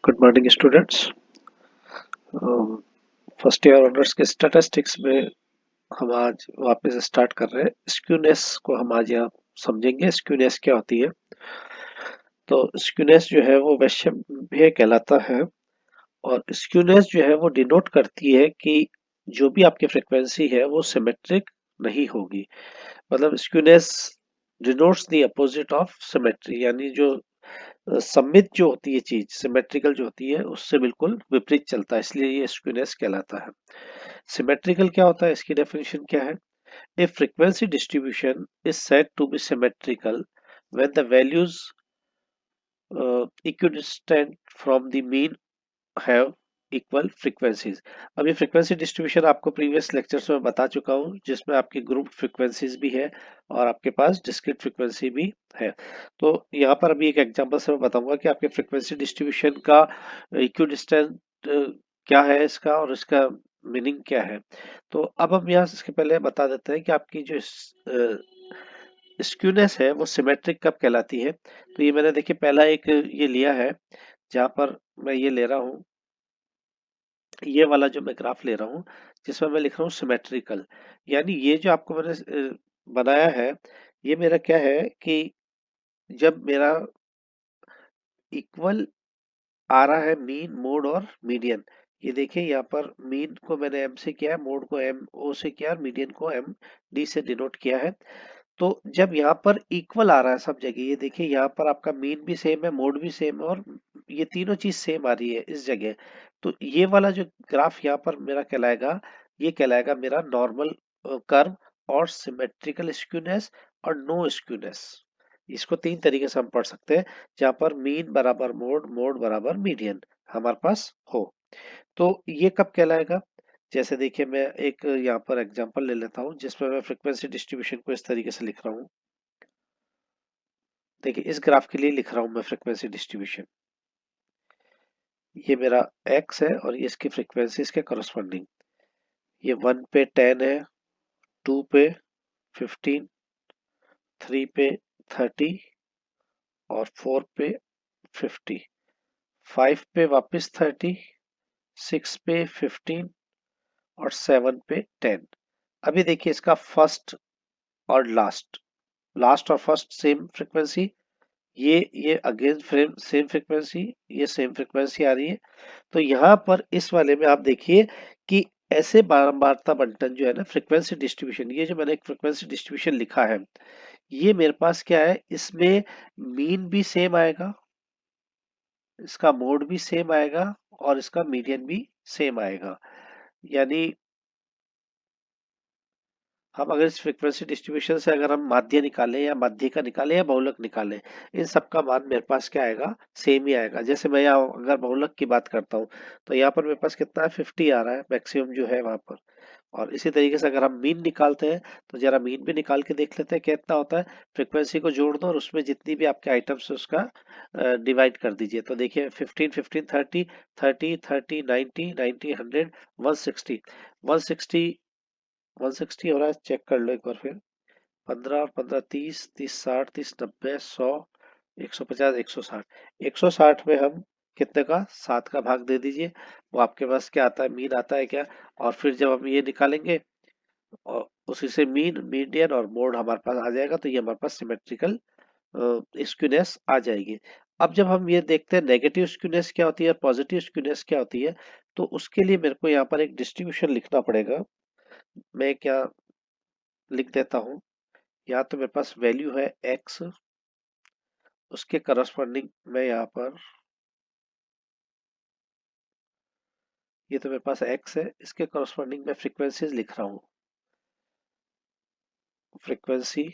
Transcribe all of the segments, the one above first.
Good morning students. First year honours के statistics में हम आज वापस स्टार्ट कर रहे हैं। स्क्यूनेस को हम आज यहाँ समझेंगे। स्क्यूनेस क्या होती है? तो स्क्यूनेस जो है वो वैषम्य कहलाता है, और स्क्यूनेस जो है वो डिनोट करती है कि जो भी आपकी फ्रिक्वेंसी है वो सिमेट्रिक नहीं होगी। मतलब skewness denotes the opposite of symmetry, यानी जो सममित जो होती है चीज, सिमेट्रिकल जो होती है उससे बिल्कुल विपरीत चलता है, इसलिए ये स्क्यूनेस कहलाता है। सिमेट्रिकल क्या होता है, इसकी डेफिनेशन क्या है? A frequency distribution is said to be symmetrical when the values equidistant from the mean have equal frequencies. अब ये फ्रीक्वेंसी डिस्ट्रीब्यूशन आपको प्रीवियस लेक्चर्स में बता चुका हूँ, जिसमें आपकी ग्रुप फ्रीक्वेंसीज भी है और आपके पास डिस्क्रीट फ्रीक्वेंसी भी है। तो यहाँ पर अभी एक एग्जांपल से मैं बताऊंगा कि आपके फ्रीक्वेंसी डिस्ट्रीब्यूशन का इक्विडिस्टेंट क्या है इसका, और इसका मीनिंग क्या है। तो अब हम यहाँ इसके पहले बता देते हैं कि आपकी जो स्क्यूनेस है वो सिमेट्रिक कब कहलाती है। तो ये मैंने देखिए पहला एक ये लिया है, जहाँ पर मैं ये ले रहा हूँ, ये वाला जो मैं ग्राफ ले रहा हूँ, जिसमें मैं लिख रहा हूँ सिमेट्रिकल। यानी ये जो आपको मैंने बनाया है, ये मेरा क्या है कि जब मेरा इक्वल आ रहा है मीन, मोड और मीडियन। ये देखिए यहाँ पर मीन को मैंने एम से किया है, मोड को एम ओ से किया और मीडियन को एम डी से डिनोट किया है। तो जब यहाँ पर इक्वल आ रहा है सब जगह, ये देखिए यहाँ पर आपका मीन भी सेम है, मोड भी सेम है, और ये तीनों चीज सेम आ रही है इस जगह। तो ये वाला जो ग्राफ यहाँ पर मेरा कहलाएगा, ये कहलाएगा मेरा नॉर्मल कर्व और सिमेट्रिकल स्क्यूनेस और नो स्क्यूनेस। इसको तीन तरीके से हम पढ़ सकते हैं, जहाँ पर मीन बराबर मोड, मोड बराबर मीडियन हमारे पास हो। तो ये कब कहलाएगा? जैसे देखिए मैं एक यहाँ पर एग्जांपल ले लेता हूँ, जिसमें मैं फ्रीक्वेंसी डिस्ट्रीब्यूशन को इस तरीके से लिख रहा हूँ। देखिए इस ग्राफ के लिए लिख रहा हूँ मैं फ्रीक्वेंसी डिस्ट्रीब्यूशन। ये मेरा x है और ये इसकी फ्रीक्वेंसी इसके करस्पॉन्डिंग। ये 1 पे 10 है, 2 पे 15, 3 पे 30 और 4 पे 50, 5 पे वापस 30, 6 पे 15 और 7 पे 10। अभी देखिए इसका फर्स्ट और लास्ट, लास्ट और फर्स्ट सेम फ्रीक्वेंसी, ये अगेन फ्रेम सेम फ्रीक्वेंसी, ये सेम फ्रीक्वेंसी आ रही है। तो यहाँ पर इस वाले में आप देखिए कि ऐसे बारंबारता बंटन जो है ना, फ्रीक्वेंसी डिस्ट्रीब्यूशन, ये जो मैंने एक फ्रीक्वेंसी डिस्ट्रीब्यूशन लिखा है, ये मेरे पास क्या है, इसमें मीन भी सेम आएगा, इसका मोड भी सेम आएगा और इसका मीडियन भी सेम आएगा। यानी हम अगर इस फ्रीक्वेंसी डिस्ट्रीब्यूशन से अगर हम माध्य निकालें या माध्य का निकालें या बहुलक निकालें, इन सब का मान मेरे पास क्या आएगा, सेम ही आएगा। जैसे मैं यहाँ अगर बहुलक की बात करता हूँ, तो यहाँ पर मेरे पास कितना है, 50 आ रहा है मैक्सिमम जो है वहां पर। और इसी तरीके से अगर हम मीन निकालते हैं, तो जरा मीन भी निकाल के देख लेते हैं कितना होता है। फ्रीक्वेंसी को जोड़ दो और उसमें जितनी भी आपके आइटम्स है उसका डिवाइड कर दीजिए। तो देखिए 15, 15, 30, 30, 30, 90, 90, 100, 160, 160, 160 हो रहा है, चेक कर लो एक बार फिर। 15 और 15, 30, 30, 60, 30, 90, 100, 150, 160, 160 में हम कितने का, 7 का भाग दे दीजिए। वो आपके पास क्या आता है, मीन आता है क्या। और फिर जब हम ये निकालेंगे, और उसी से मीन, मीडियन और मोड हमारे पास आ जाएगा, तो ये हमारे पास सिमेट्रिकल स्क्यूनेस आ जाएगी। अब जब हम ये देखते हैं नेगेटिव स्क्यूनेस क्या होती है और पॉजिटिव स्क्यूनेस क्या होती है, तो उसके लिए मेरे को यहाँ पर एक डिस्ट्रीब्यूशन लिखना पड़ेगा। मैं क्या लिख देता हूँ, या तो मेरे पास वैल्यू है x, उसके करस्पॉन्डिंग मैं यहाँ पर, ये तो मेरे पास x है, इसके करस्पॉन्डिंग मैं फ्रीक्वेंसीज लिख रहा हूँ। फ्रीक्वेंसी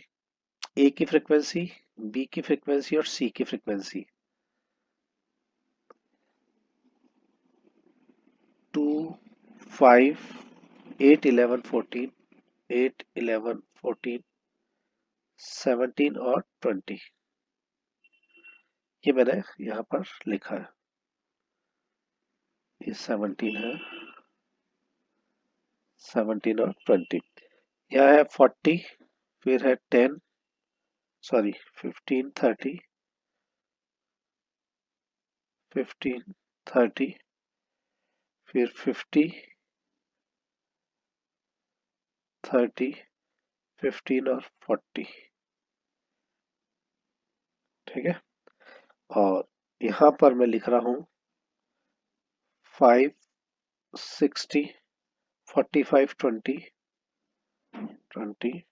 a की फ्रीक्वेंसी, b की फ्रीक्वेंसी और c की फ्रीक्वेंसी। 2, 5, 8, 11, 14, 8, 11, 14, 17 और 20, ये मैंने यहाँ पर लिखा है। ये 17 है, 17 और 20। यह है 40, फिर है 10, सॉरी 15, 30, 15, 30, फिर 50, 30, 15 और 40। ठीक है। और यहाँ पर मैं लिख रहा हूँ 5, 60, 45, 20, 20,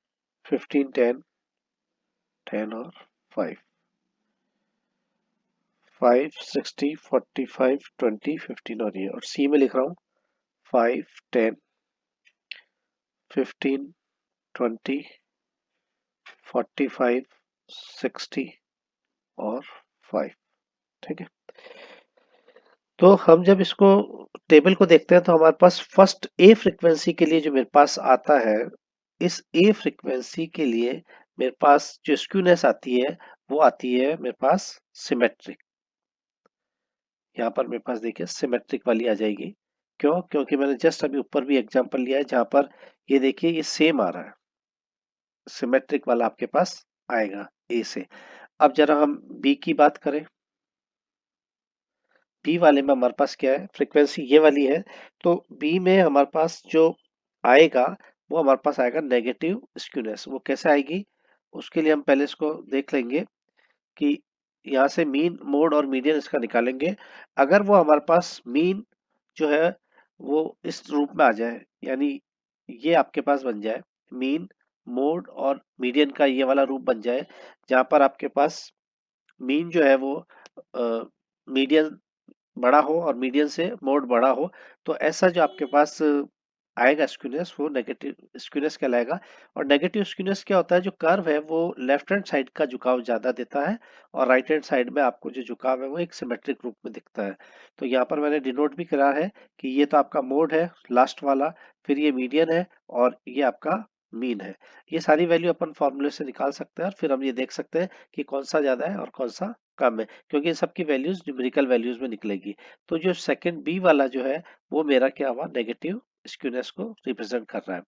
15, 10, 10 और 5, 5, 60, 45, 20, 15 और ये, और सी में लिख रहा हूँ 5, 10, 15, 20, 45, 60 और 5। ठीक है। तो हम जब इसको टेबल को देखते हैं तो हमारे पास फर्स्ट ए फ्रीक्वेंसी के लिए जो मेरे पास आता है, इस ए फ्रीक्वेंसी के लिए मेरे पास जो स्क्यूनेस आती है वो आती है मेरे पास सिमेट्रिक। यहाँ पर मेरे पास देखिए सिमेट्रिक वाली आ जाएगी। क्यों? क्योंकि मैंने जस्ट अभी ऊपर भी एग्जांपल लिया है जहां पर ये देखिए ये सेम आ रहा है, सिमेट्रिक वाला आपके पास आएगा ए से। अब जरा हम बी की बात करें। बी वाले में हमारे पास क्या है, फ्रीक्वेंसी ये वाली है, तो बी में हमारे पास जो आएगा वो हमारे पास आएगा नेगेटिव स्क्यूनेस। वो कैसे आएगी, उसके लिए हम पहले इसको देख लेंगे कि यहाँ से मीन, मोड और मीडियन इसका निकालेंगे। अगर वो हमारे पास मीन जो है वो इस रूप में आ जाए, यानी ये आपके पास बन जाए मीन, मोड और मीडियन का ये वाला रूप बन जाए, जहां पर आपके पास मीन जो है वो मीडियन बड़ा हो और मीडियन से मोड बड़ा हो, तो ऐसा जो आपके पास आएगा स्क्यूनेस वो नेगेटिव स्क्यूनेस कहलाएगा। और नेगेटिव स्क्यूनेस क्या होता है, जो कर्व है वो लेफ्ट हैंड साइड का झुकाव ज्यादा देता है और राइट हैंड साइड में आपको जो झुकाव है वो एक सिमेट्रिक रूप में दिखता है। तो यहाँ पर मैंने डिनोट भी करा है कि ये तो आपका मोड है लास्ट वाला, फिर ये मीडियन है और ये आपका मीन है। ये सारी वैल्यू अपन फॉर्मूले से निकाल सकते हैं और फिर हम ये देख सकते हैं कि कौन सा ज्यादा है और कौन सा कम है, क्योंकि इन सबकी वैल्यूज न्यूमेरिकल वैल्यूज में निकलेगी। तो जो सेकंड बी वाला जो है वो मेरा क्या हुआ, नेगेटिव स्क्यूनेस को रिप्रेजेंट कर रहा है।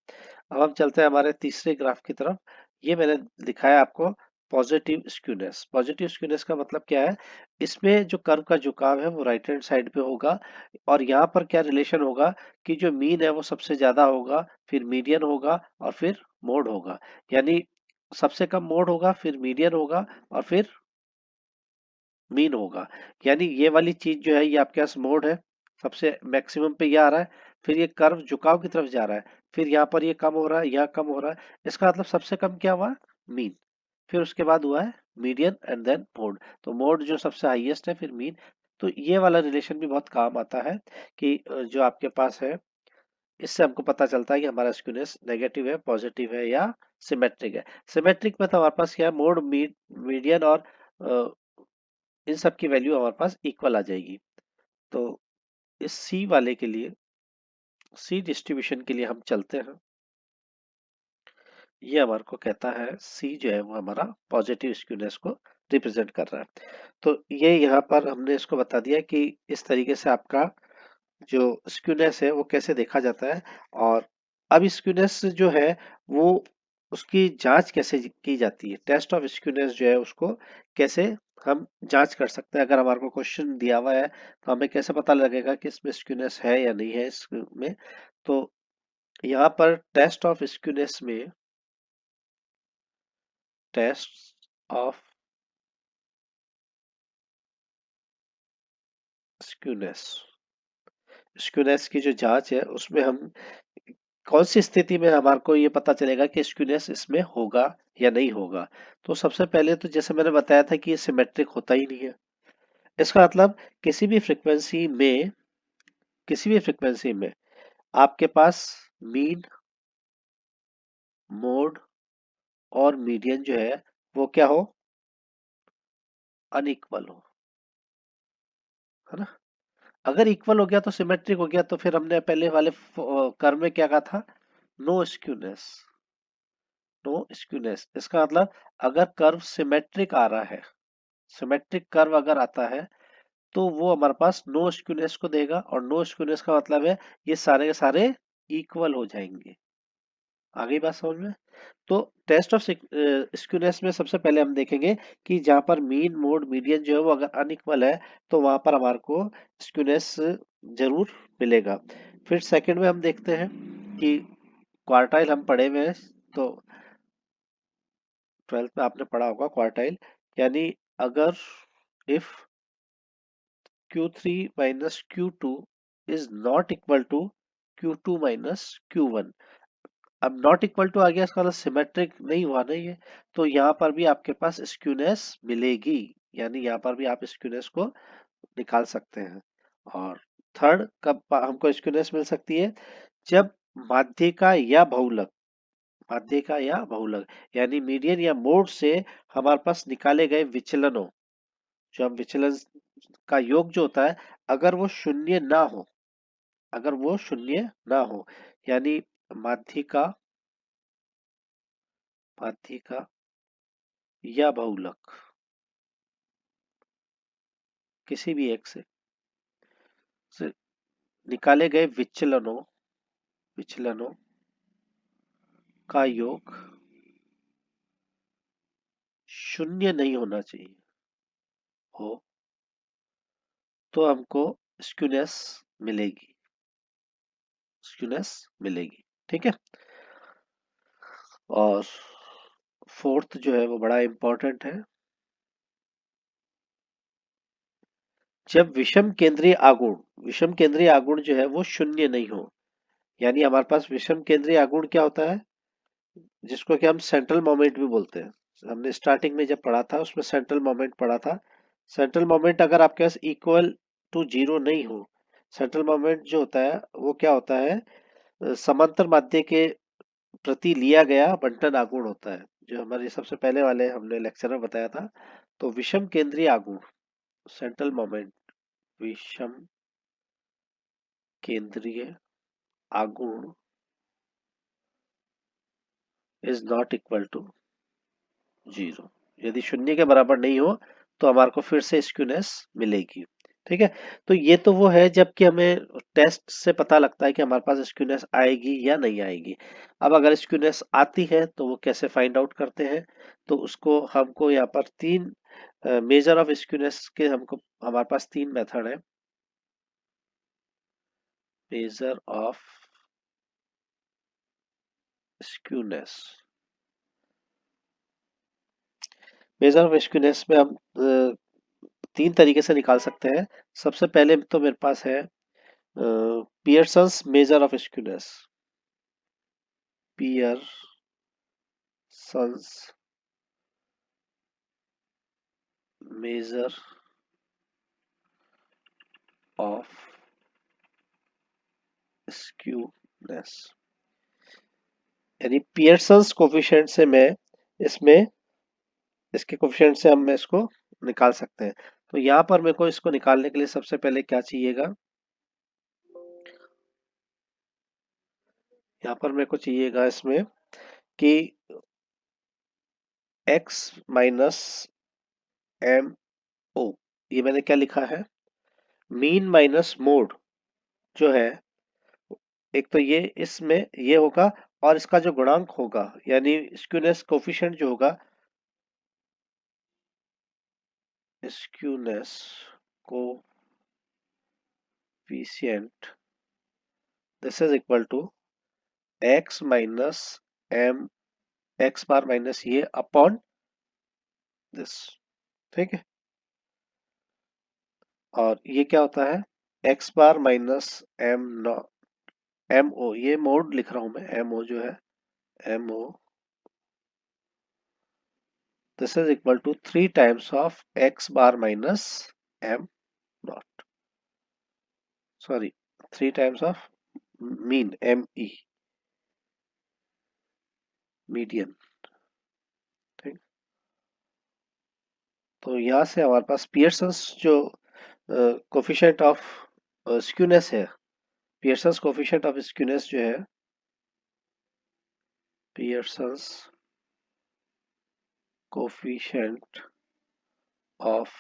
अब हम चलते हैं हमारे तीसरे ग्राफ की तरफ। ये मैंने दिखाया आपको पॉजिटिव स्क्यूनेस। पॉजिटिव स्क्यूनेस का मतलब क्या है, इसमें जो कर्व का झुकाव है वो राइट हैंड साइड पे होगा और यहाँ पर क्या रिलेशन होगा कि जो मीन है वो सबसे ज्यादा होगा, फिर मीडियन होगा और फिर मोड होगा। यानी सबसे कम मोड होगा, फिर मीडियन होगा और फिर मीन होगा। यानी ये वाली चीज जो है ये आपके पास मोड है, सबसे मैक्सिमम पे ये आ रहा है, फिर ये कर्व झुकाव की तरफ जा रहा है, फिर यहाँ पर ये कम हो रहा है, यहाँ कम हो रहा है। इसका मतलब सबसे कम क्या हुआ, मीन, फिर उसके बाद हुआ है मीडियन एंड देन मोड। तो मोड जो सबसे हाईएस्ट है, फिर मीन। तो ये वाला रिलेशन भी बहुत काम आता है कि जो आपके पास है, इससे हमको पता चलता है कि हमारा स्क्यूनेस नेगेटिव है, पॉजिटिव है या सिमेट्रिक है। सिमेट्रिक में तो हमारे पास क्या है, मोड, मीडियन और इन सब की वैल्यू हमारे पास इक्वल आ जाएगी। तो इस सी वाले के लिए, सी डिस्ट्रीब्यूशन के लिए हम चलते हैं। ये हमारे को कहता है सी जो है वो हमारा पॉजिटिव स्क्यूनेस को रिप्रेजेंट कर रहा है। तो ये यहाँ पर हमने इसको बता दिया कि इस तरीके से आपका जो स्क्यूनेस है वो कैसे देखा जाता है। और अब स्क्यूनेस जो है वो उसकी जांच कैसे की जाती है, टेस्ट ऑफ स्क्यूनेस जो है उसको कैसे हम जांच कर सकते हैं। अगर हमारे को क्वेश्चन दिया हुआ है तो हमें कैसे पता लगेगा कि इसमें स्क्यूनेस है या नहीं है इसमें। तो यहाँ पर टेस्ट ऑफ स्क्यूनेस में, टेस्ट ऑफ स्क्यूनेस, स्क्यूनेस की जो जांच है उसमें हम कौन सी स्थिति में हमारे को ये पता चलेगा कि स्क्यूनेस इसमें होगा या नहीं होगा। तो सबसे पहले तो जैसे मैंने बताया था कि ये सिमेट्रिक होता ही नहीं है। इसका मतलब किसी भी फ्रीक्वेंसी में आपके पास मीन, मोड और मीडियन जो है वो क्या हो, अनइक्वल हो, है ना। अगर इक्वल हो गया तो सिमेट्रिक हो गया, तो फिर हमने पहले वाले कर्व में क्या कहा था, नो स्क्यूनेस। नो स्क्यूनेस इसका मतलब अगर कर्व सिमेट्रिक आ रहा है, सिमेट्रिक कर्व अगर आता है तो वो हमारे पास नो स्क्यूनेस को देगा। और नो स्क्यूनेस का मतलब है ये सारे के सारे इक्वल हो जाएंगे। आ गई बात समझ में? तो टेस्ट ऑफ स्क्यूनेस में सबसे पहले हम देखेंगे कि जहां पर मीन मोड मीडियन जो है वो अगर अनइक्वल है तो वहां पर हमारे को स्क्यूनेस जरूर मिलेगा। फिर सेकंड में हम देखते हैं कि क्वार्टाइल हम पढ़े हुए हैं, तो 12th में आपने पढ़ा होगा क्वार्टाइल, यानी अगर if Q3 minus Q2 is not equal to Q2 minus Q1। अब नॉट इक्वल टू आ गया, इसका मतलब सिमेट्रिक नहीं हुआ ना ये, तो यहाँ पर भी आपके पास स्क्यूनेस मिलेगी, यानी यहाँ पर भी आप स्क्यूनेस को निकाल सकते हैं। और थर्ड कब हमको स्क्यूनेस मिल सकती है, जब माध्यिका या बहुलक, माध्यिका या बहुलक यानी मीडियन या मोड से हमारे पास निकाले गए विचलनों, जो हम विचलन का योग जो होता है, अगर वो शून्य ना हो, अगर वो शून्य ना हो, यानी माध्यिका, माध्यिका या बहुलक किसी भी एक से निकाले गए विचलनों, विचलनों का योग शून्य नहीं होना चाहिए हो, तो हमको स्क्यूनेस मिलेगी, स्क्यूनेस मिलेगी। ठीक है। और फोर्थ जो है वो बड़ा इंपॉर्टेंट है, जब विषम केंद्रीय आघूर्ण, विषम केंद्रीय आघूर्ण जो है वो शून्य नहीं हो, यानी हमारे पास विषम केंद्रीय आघूर्ण क्या होता है, जिसको कि हम सेंट्रल मोमेंट भी बोलते हैं। हमने स्टार्टिंग में जब पढ़ा था उसमें सेंट्रल मोमेंट पढ़ा था। सेंट्रल मोमेंट अगर आपके पास इक्वल टू जीरो नहीं हो, सेंट्रल मोमेंट जो होता है वो क्या होता है, समांतर माध्य के प्रति लिया गया बंटन आघूर्ण होता है, जो हमारे सबसे पहले वाले हमने लेक्चर में बताया था। तो विषम केंद्रीय आघूर्ण, सेंट्रल मोमेंट, विषम केंद्रीय आघूर्ण is not equal to zero, यदि शून्य के बराबर नहीं हो तो हमारे को फिर से स्क्यूनेस मिलेगी। ठीक है। तो ये तो वो है जबकि हमें टेस्ट से पता लगता है कि हमारे पास स्क्यूनेस आएगी या नहीं आएगी। अब अगर स्क्यूनेस आती है तो वो कैसे फाइंड आउट करते हैं, तो उसको हमको यहाँ पर तीन मेजर ऑफ स्क्यूनेस के हमको, हमारे पास तीन मेथड है। Major of skewness, major of skewness में हम तीन तरीके से निकाल सकते हैं। सबसे पहले तो मेरे पास है Pearson's major of skewness, Pearson's major of skewness, यानी पियर्सन्स कोफिशिएंट से मैं इसमें, इसके कोफिशिएंट से हम इसको निकाल सकते हैं। तो यहाँ पर मेरे को इसको निकालने के लिए सबसे पहले क्या चाहिएगा, यहाँ पर मेरे को चाहिएगा इसमें कि x माइनस एम ओ, ये मैंने क्या लिखा है, मीन माइनस मोड जो है, एक तो ये इसमें ये होगा, और इसका जो गुणांक होगा यानी स्क्यूनेस कोफिशिएंट जो होगा, skewness coefficient, this is equal to x minus M, X bar minus ये अपॉन दिस। ठीक है। और ये क्या होता है, X bar minus M naught, M O, ये मोड लिख रहा हूं मैं, एम ओ जो है, M O, this is equal to 3 times of X bar minus M naught, sorry 3 times of mean M E, median. ठीक। तो यहां से हमारे पास पियर्सन्स जो कोफिशिएंट ऑफ स्क्यूनेस है, पियर्सन्स कोफिशिएंट ऑफ स्क्यूनेस जो है, Pearson's coefficient of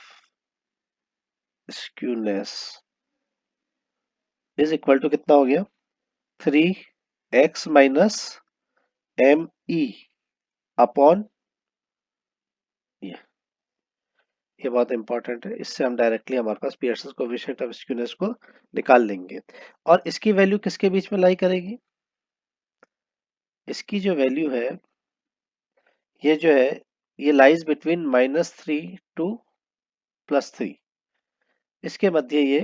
skewness is equal to कितना हो गया, 3 X minus M E upon ये बहुत इंपॉर्टेंट है, इससे हम डायरेक्टली हमारे पास पियर्सन कोएफिशिएंट ऑफ स्क्यूनेस को निकाल लेंगे। और इसकी वैल्यू किसके बीच में लाई करेगी? इसकी जो वैल्यू है, ये जो है, ये लाइज बिटवीन -3 टू +3, इसके मध्य ये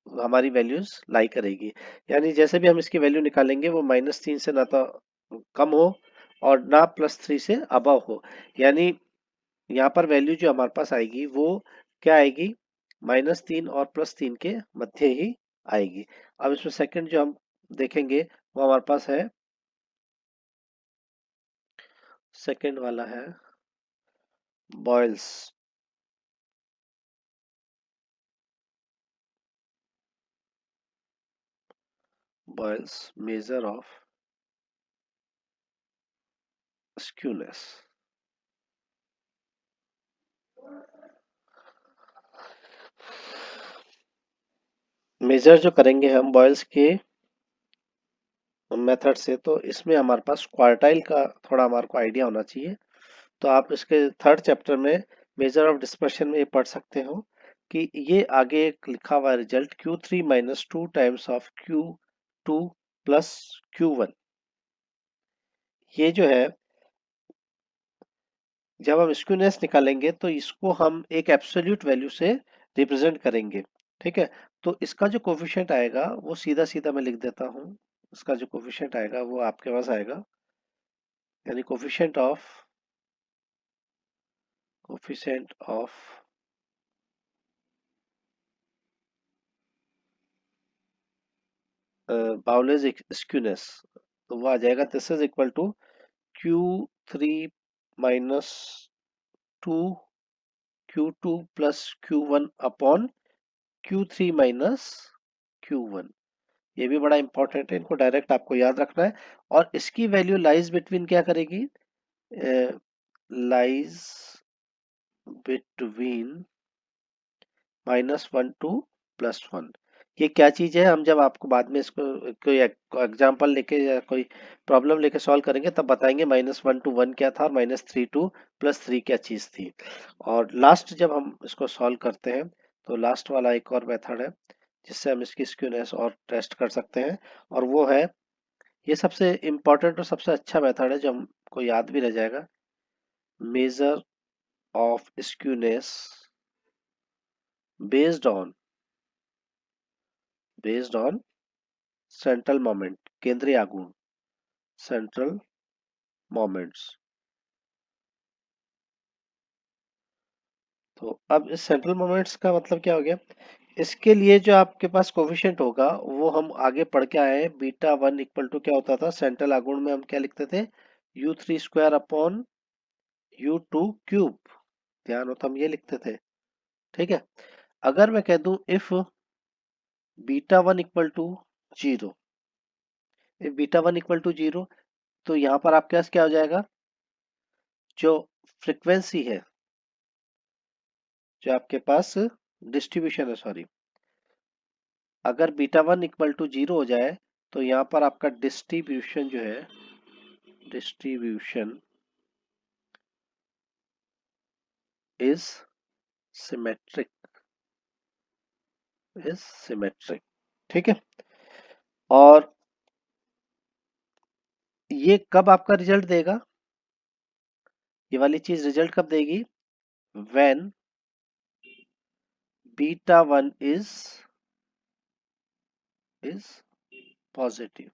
हमारी वैल्यूज लाई करेगी। यानी जैसे भी हम इसकी वैल्यू निकालेंगे वो -3 से ना तो कम हो और ना +3 से अबव हो। यानी यहाँ पर वैल्यू जो हमारे पास आएगी वो क्या आएगी? -3 और +3 के मध्य ही आएगी। अब इसमें सेकंड जो हम देखेंगे वो हमारे पास है, सेकंड वाला है Bowley's Bowley's measure of skewness. Measure जो करेंगे हम बॉयल्स के मेथड से, तो इसमें हमारे पास क्वार्टाइल का थोड़ा हमारे को आइडिया होना चाहिए। तो आप इसके थर्ड चैप्टर में मेजर ऑफ डिस्पर्शन में ये पढ़ सकते हो कि ये आगे एक लिखा हुआ result Q3 - 2 times of Q2 plus Q1, ये जो है जब हम स्क्यूनेस निकालेंगे तो इसको हम एक एब्सोल्यूट वैल्यू से रिप्रेजेंट करेंगे। ठीक है, तो इसका जो कोफिशिएंट आएगा वो सीधा सीधा मैं लिख देता हूँ। इसका जो कोफिशिएंट आएगा वो आपके पास आएगा, यानी कोफिशिएंट ऑफ बाउलेज स्क्यूनेस, तो वो आ जाएगा, this is equal to Q3 minus 2 Q2 plus Q1 upon Q3 minus Q1। ये भी बड़ा इंपॉर्टेंट है, इनको डायरेक्ट आपको याद रखना है। और इसकी वैल्यू लाइज बिटवीन क्या करेगी? Lies between -1 to +1। ये क्या चीज है, हम जब आपको बाद में इसको कोई एग्जांपल लेके या कोई प्रॉब्लम लेके सॉल्व करेंगे तब बताएंगे -1 टू 1 क्या था और -3 टू +3 क्या चीज थी। और लास्ट जब हम इसको सॉल्व करते हैं तो लास्ट वाला एक और मेथड है जिससे हम इसकी स्क्यूनेस और टेस्ट कर सकते हैं, और वो है, ये सबसे इम्पोर्टेंट और सबसे अच्छा मेथड है जो हमको याद भी रह जाएगा। Major of skewness based on central moment, केंद्रीय आघूर्ण, सेंट्रल मोमेंट्स। तो अब इस सेंट्रल मोमेंट्स का मतलब क्या हो गया? इसके लिए जो आपके पास कोफिशिएंट होगा वो हम आगे पढ़ के आए हैं, β1 इक्वल टू क्या होता था, सेंट्रल आघूर्ण में हम क्या लिखते थे, U3² अपॉन U2³। ध्यान हो तो हम ये लिखते थे। ठीक है, अगर मैं कह दूं if β1 equal to 0, if β1 equal to 0, तो यहाँ पर आपके पास क्या हो जाएगा, जो फ्रीक्वेंसी है, जो आपके पास डिस्ट्रीब्यूशन है, सॉरी, अगर β1 इक्वल टू 0 हो जाए तो यहाँ पर आपका डिस्ट्रीब्यूशन जो है, distribution is symmetric, is symmetric. ठीक है, और ये कब आपका रिजल्ट देगा, ये वाली चीज रिजल्ट कब देगी, व्हेन β1 इज पॉजिटिव।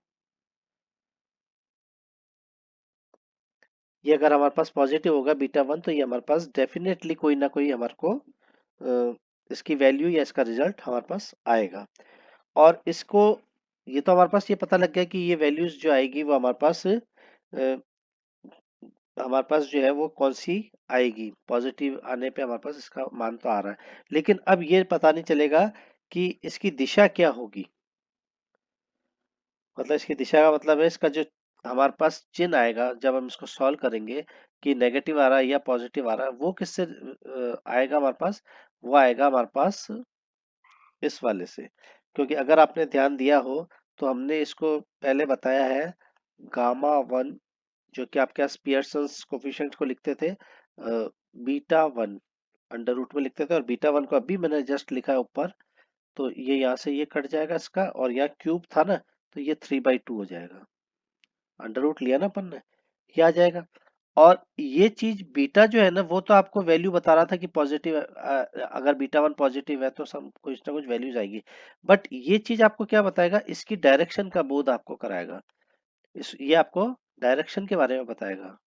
ये अगर हमारे पास पॉजिटिव होगा β1, तो ये हमारे पास डेफिनेटली कोई ना कोई हमारे को इसकी वैल्यू या इसका रिजल्ट हमारे पास आएगा। और इसको, ये तो हमारे पास ये पता लग गया कि ये वैल्यूज जो आएगी वो हमारे पास जो है वो कौन सी आएगी, पॉजिटिव आने पे हमारे पास इसका मान तो आ रहा है। लेकिन अब ये पता नहीं चलेगा कि इसकी दिशा क्या होगी। मतलब इसकी दिशा का मतलब है, इसका जो हमारे पास चिन्ह आएगा जब हम इसको सॉल्व करेंगे कि नेगेटिव आ रहा है या पॉजिटिव आ रहा है, वो किससे आएगा हमारे पास, वो आएगा हमारे पास इस वाले से। क्योंकि अगर आपने ध्यान दिया हो तो हमने इसको पहले बताया है, गामा 1 जो कि आपके पास पियर्सन्स कोफिशिएंट को लिखते थे बीटा 1 अंडर रूट में लिखते थे, और बीटा 1 को अभी मैंने जस्ट लिखा है ऊपर, तो ये यहाँ से ये कट जाएगा इसका, और यहाँ क्यूब था ना, तो ये 3/2 हो जाएगा। अंडर रूट लिया ना अपन ने, ये आ जाएगा। और ये चीज बीटा जो है ना, वो तो आपको वैल्यू बता रहा था कि पॉजिटिव, अगर बीटा 1 पॉजिटिव है तो सब कुछ ना कुछ वैल्यूज आएगी। बट ये चीज आपको क्या बताएगा, इसकी डायरेक्शन का बोध आपको कराएगा। ये आपको डायरेक्शन के बारे में बताएगा,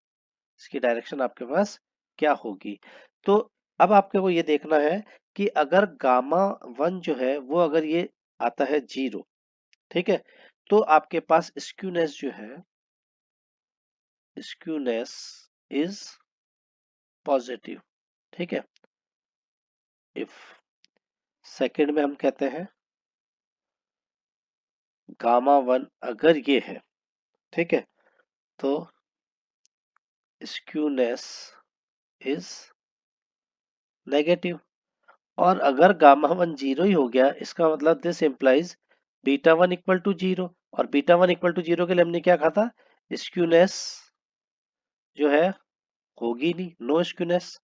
इसकी डायरेक्शन आपके पास क्या होगी। तो अब आपको को ये देखना है कि अगर गामा 1 जो है वो अगर ये आता है 0, ठीक है, तो आपके पास स्क्यूनेस जो है, स्क्यूनेस इज पॉजिटिव, ठीक है। इफ सेकंड में हम कहते हैं गामा 1 अगर ये है, ठीक है, तो स्क्यूनेस इज नेगेटिव। और अगर गामा 1 जीरो ही हो गया, इसका मतलब this implies beta 1 equal to 0, और बीटा 1 इक्वल टू 0 के लिए हमने क्या कहा था, स्क्यूनेस जो है होगी नहीं, नो स्क्यूनेस।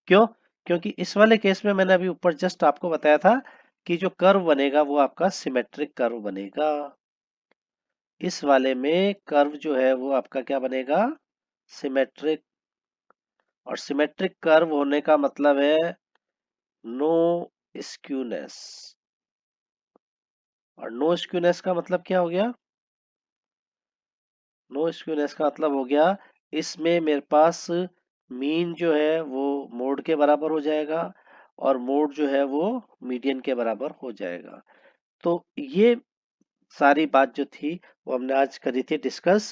क्यों? क्योंकि इस वाले केस में मैंने अभी ऊपर जस्ट आपको बताया था कि जो कर्व बनेगा वो आपका सिमेट्रिक कर्व बनेगा। इस वाले में कर्व जो है वो आपका क्या बनेगा, सिमेट्रिक। और सिमेट्रिक कर्व होने का मतलब है नो स्क्यूनेस। और नो स्क्यूनेस का मतलब क्या हो गया, नो स्क्यूनेस का मतलब हो गया इसमें मेरे पास मीन जो है वो मोड के बराबर हो जाएगा, और मोड जो है वो मीडियन के बराबर हो जाएगा। तो ये सारी बात जो थी वो हमने आज करी थी डिस्कस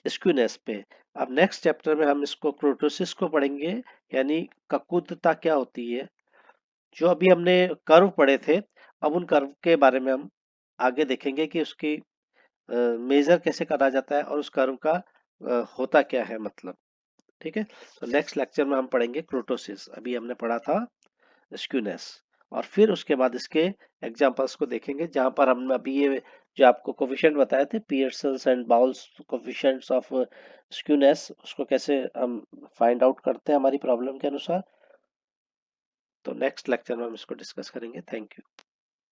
स्क्यूनेस पे। अब नेक्स्ट चैप्टर में हम इसको क्रोटोसिस को पढ़ेंगे, यानी ककुतता क्या होती है। जो अभी हमने कर्व पढ़े थे, अब उन कर्व के बारे में हम आगे देखेंगे कि उसकी मेजर कैसे करा जाता है, और उस कर्व का होता क्या है मतलब। ठीक है, तो नेक्स्ट लेक्चर में हम पढ़ेंगे क्रोटोसिस, अभी हमने पढ़ा था स्क्यूनेस। और फिर उसके बाद इसके एग्जांपल्स को देखेंगे, जहां पर हम अभी ये जो आपको कोफिशिएंट बताए थे, Pearson's and bowls coefficients of skewness, उसको कैसे हम फाइंड आउट करते हैं हमारी प्रॉब्लम के अनुसार। तो नेक्स्ट लेक्चर में हम इसको डिस्कस करेंगे। Thank you.